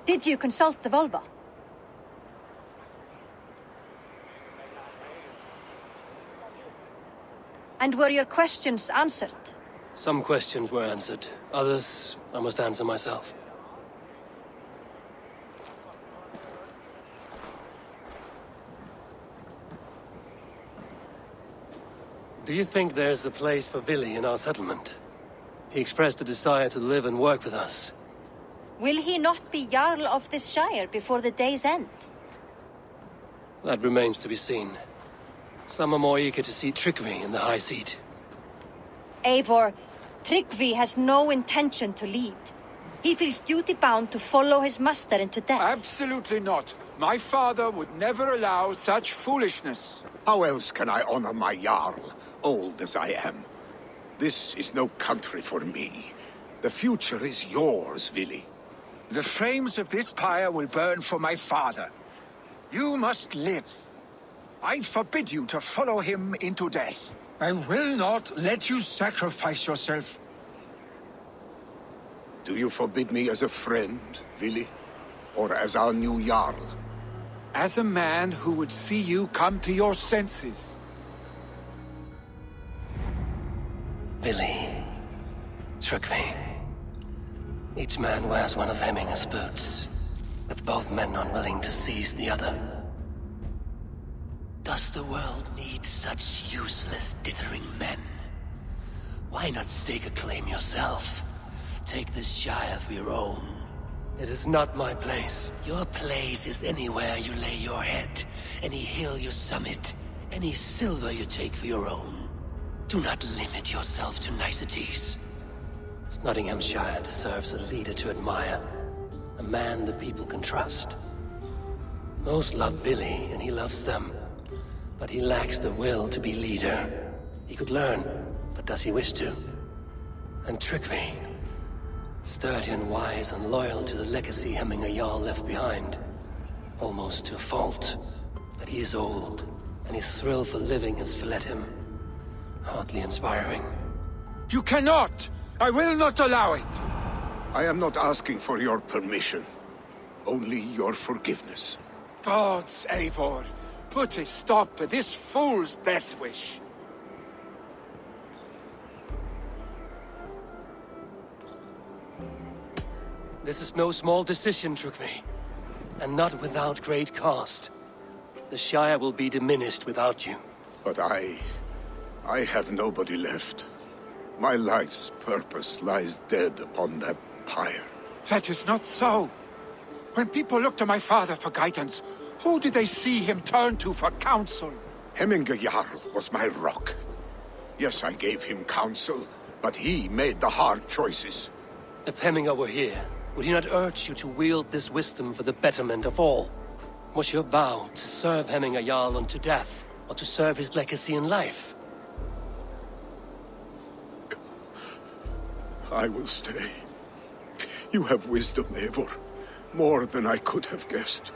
Did you consult the Volva? And were your questions answered? Some questions were answered. Others, I must answer myself. Do you think there's a place for Vili in our settlement? He expressed a desire to live and work with us. Will he not be Jarl of this Shire before the day's end? That remains to be seen. Some are more eager to see Tryggvi in the high seat. Eivor, Tryggvi has no intention to lead. He feels duty-bound to follow his master into death. Absolutely not. My father would never allow such foolishness. How else can I honor my Jarl, old as I am? This is no country for me. The future is yours, Vili. The flames of this pyre will burn for my father. You must live. I forbid you to follow him into death. I will not let you sacrifice yourself. Do you forbid me as a friend, Vili? Or as our new Jarl? As a man who would see you come to your senses. Vili. Tryggvi. Each man wears one of Hemminger's boots, with both men unwilling to seize the other. Does the world need such useless, dithering men? Why not stake a claim yourself? Take this Shire for your own. It is not my place. Your place is anywhere you lay your head, any hill you summit, any silver you take for your own. Do not limit yourself to niceties. Nottinghamshire deserves a leader to admire, a man the people can trust. Most love Vili, and he loves them. But he lacks the will to be leader. He could learn, but does he wish to? And Tryggvi, sturdy and wise and loyal to the legacy Hemminger Jarl left behind. Almost to a fault. But he is old, and his thrill for living has fled him. Hardly inspiring. You cannot! I will not allow it! I am not asking for your permission. Only your forgiveness. Gods, Eivor, put a stop to this fool's death wish. This is no small decision, Tryggvi. And not without great cost. The Shire will be diminished without you. But I have nobody left. My life's purpose lies dead upon that pyre. That is not so. When people look to my father for guidance, who did they see him turn to for counsel? Hemminger Jarl was my rock. Yes, I gave him counsel, but he made the hard choices. If Hemminger were here, would he not urge you to wield this wisdom for the betterment of all? Was your vow to serve Hemminger Jarl unto death, or to serve his legacy in life? I will stay. You have wisdom, Eivor. More than I could have guessed.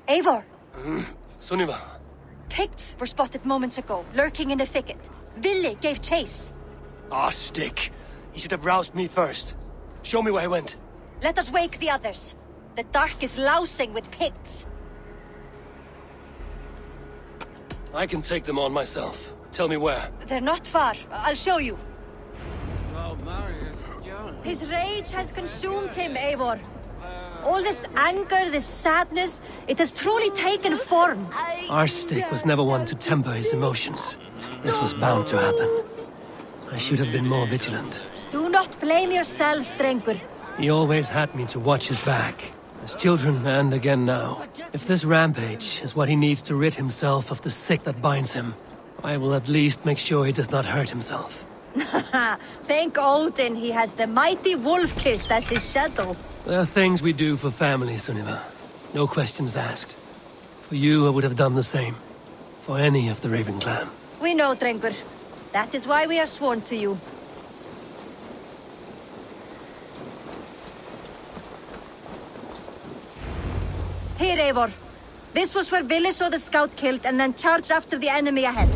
Eivor! Sunniva. Picts were spotted moments ago, lurking in the thicket. Vili gave chase. Ah, stick. He should have roused me first. Show me where he went. Let us wake the others. The dark is lousing with Picts. I can take them on myself. Tell me where. They're not far. I'll show you. His rage has consumed him, Eivor. All this anger, this sadness, it has truly taken form. Our stick was never one to temper his emotions. This was bound to happen. I should have been more vigilant. Do not blame yourself, Drengur. He always had me to watch his back. As children, and again now. If this rampage is what he needs to rid himself of the sick that binds him, I will at least make sure he does not hurt himself. Thank Odin he has the mighty Wolf-Kissed as his shadow. There are things we do for family, Sunniva. No questions asked. For you, I would have done the same. For any of the Raven clan. We know, Drengur. That is why we are sworn to you. Here, Eivor. This was where Vili saw the scout killed and then charged after the enemy ahead.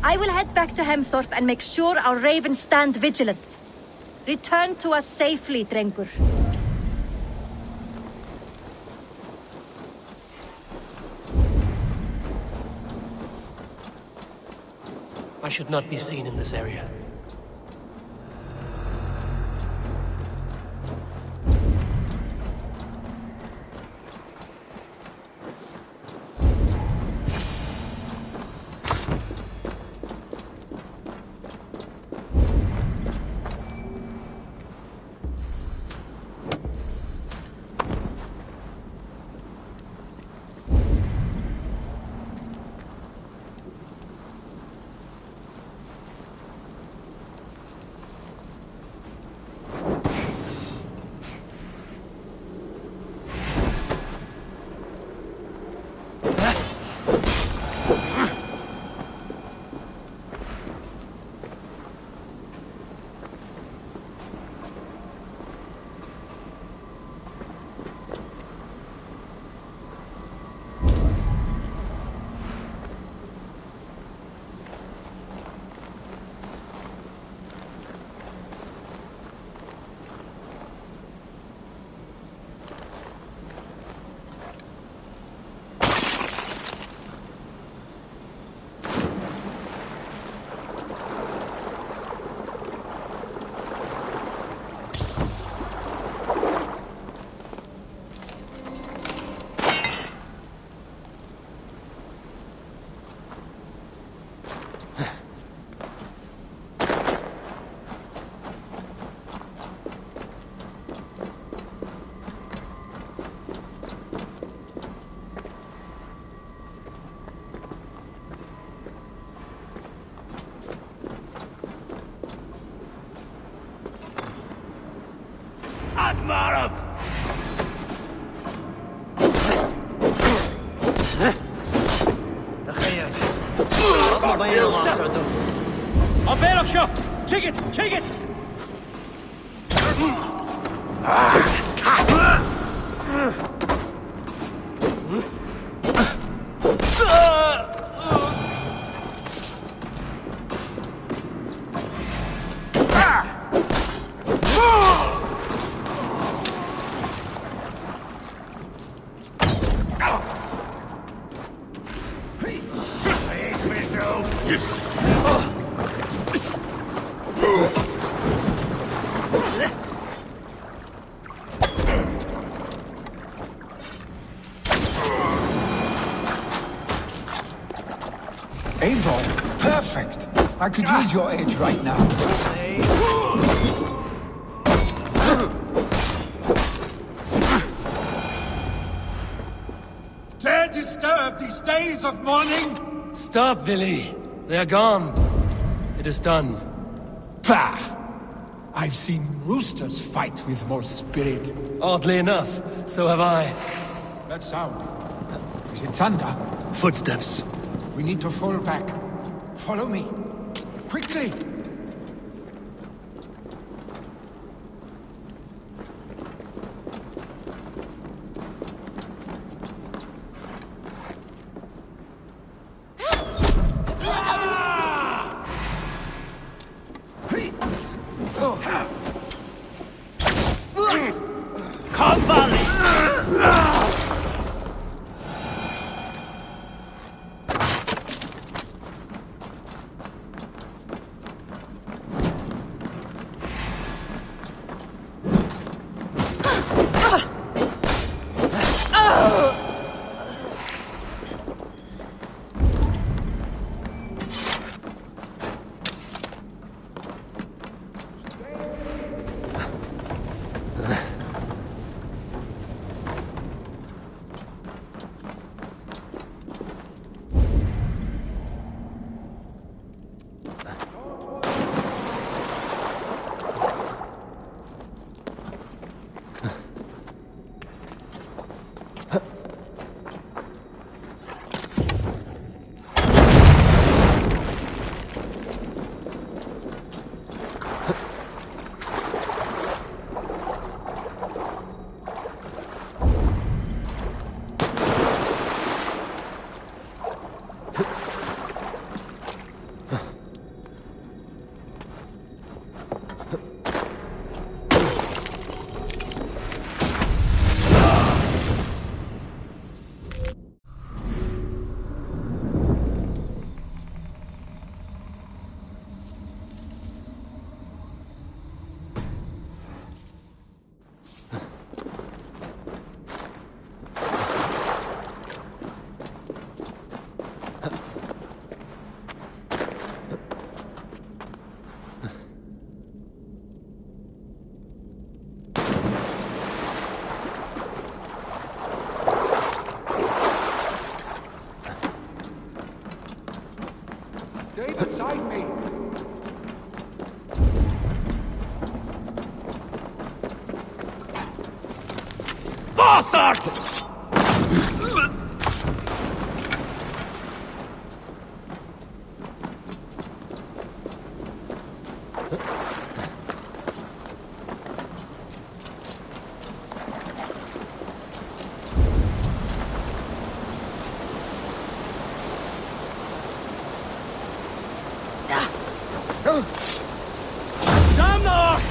I will head back to Hemthorpe and make sure our ravens stand vigilant. Return to us safely, Drengur. I should not be seen in this area. Admarov! Avelo, take it! Take it! Eivor, perfect. I could use your aid right now. Dare disturb these days of mourning? Stop, Vili. They are gone. It is done. Pah! I've seen roosters fight with more spirit. Oddly enough, so have I. That sound. Is it thunder? Footsteps. We need to fall back. Follow me. Quickly! Come, Valley! behind me! Bastard! Damn north!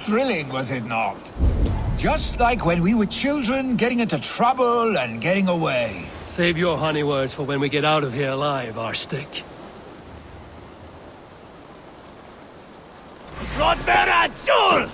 Thrilling, was it not? Just like when we were children, getting into trouble and getting away. Save your honey words for when we get out of here alive, Arstick. Rodbera Jul!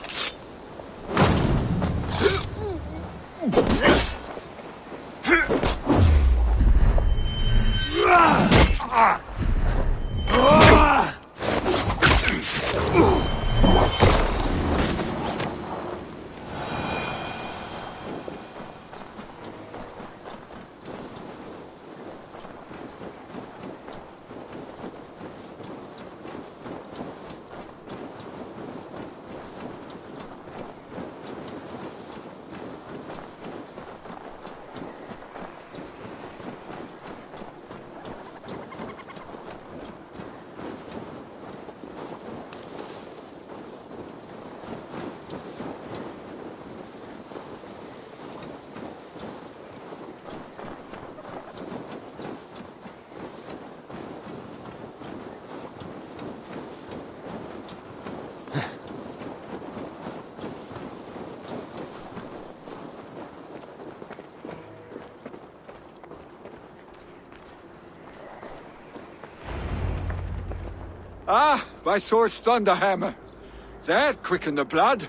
Ah, my sword's thunderhammer. That quickened the blood.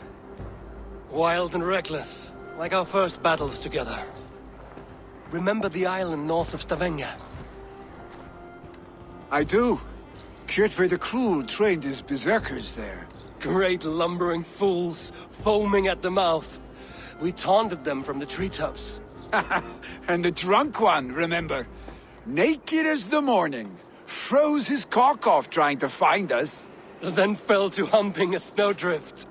Wild and reckless, like our first battles together. Remember the island north of Stavanger? I do. Kjotve the Cruel trained his berserkers there. Great lumbering fools, foaming at the mouth. We taunted them from the treetops. And the drunk one, remember? Naked as the morning. Froze his cock off trying to find us. Then fell to humping a snowdrift.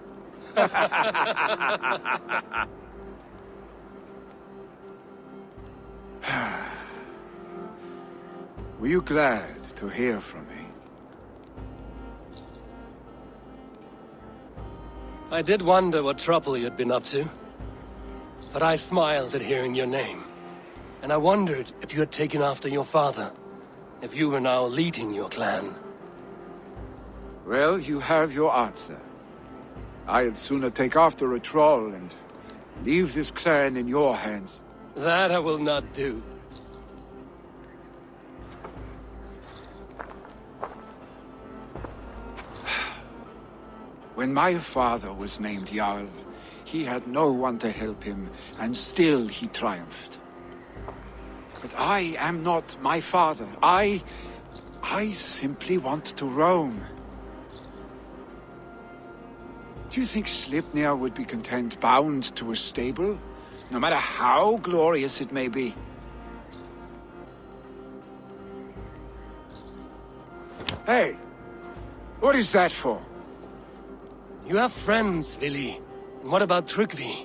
Were you glad to hear from me? I did wonder what trouble you'd been up to. But I smiled at hearing your name. And I wondered if you had taken after your father. If you were now leading your clan. Well, you have your answer. I'd sooner take after a troll and leave this clan in your hands. That I will not do. When my father was named Jarl, he had no one to help him, and still he triumphed. But I am not my father. I simply want to roam. Do you think Sleipnir would be content bound to a stable, no matter how glorious it may be? Hey, what is that for? You have friends, Vili. And what about Tryggvi?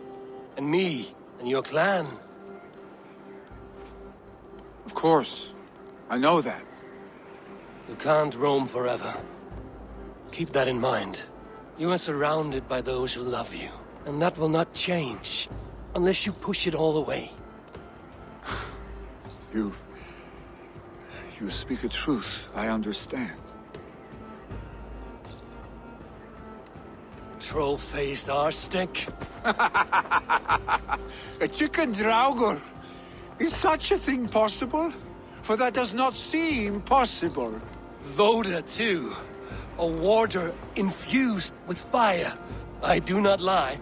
And me? And your clan? Of course, I know that. You can't roam forever. Keep that in mind. You are surrounded by those who love you. And that will not change, unless you push it all away. You speak a truth I understand. troll-faced arse-stick. A chicken draugr. Is such a thing possible? For that does not seem possible. Voda, too. A warder infused with fire. I do not lie.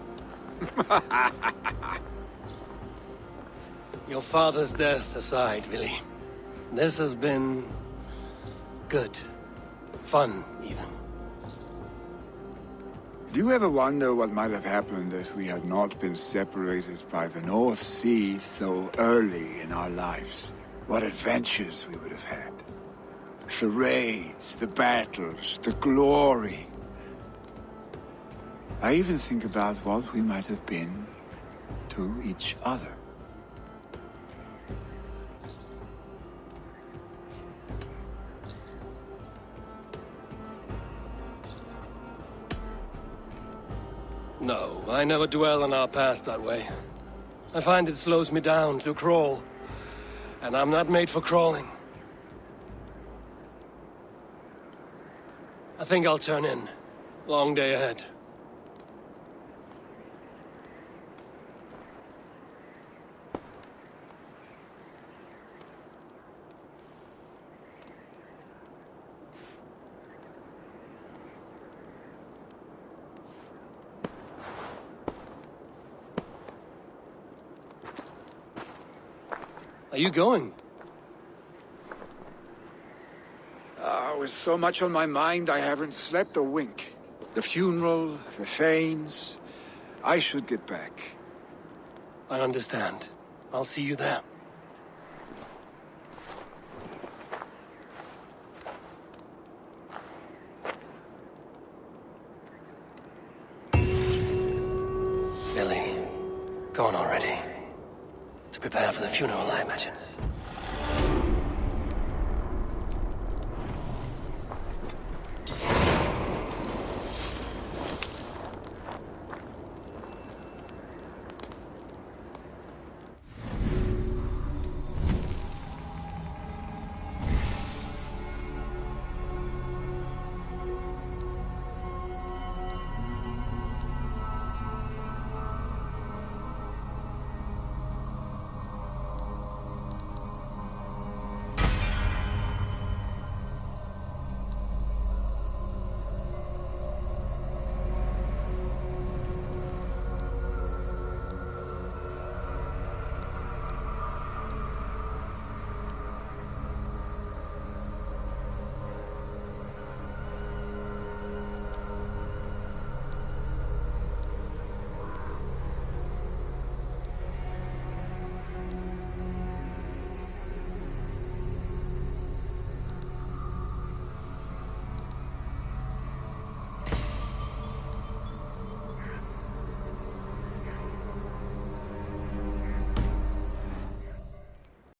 Your father's death aside, Billy. This has been... good. Fun, even. Do you ever wonder what might have happened if we had not been separated by the North Sea so early in our lives? What adventures we would have had. The raids, the battles, the glory. I even think about what we might have been to each other. No, I never dwell on our past that way. I find it slows me down to crawl. And I'm not made for crawling. I think I'll turn in. Long day ahead. Are you going? With so much on my mind, I haven't slept a wink. The funeral, the Thanes. I should get back. I understand. I'll see you there. Billy, gone already. To prepare for the funeral, I imagine.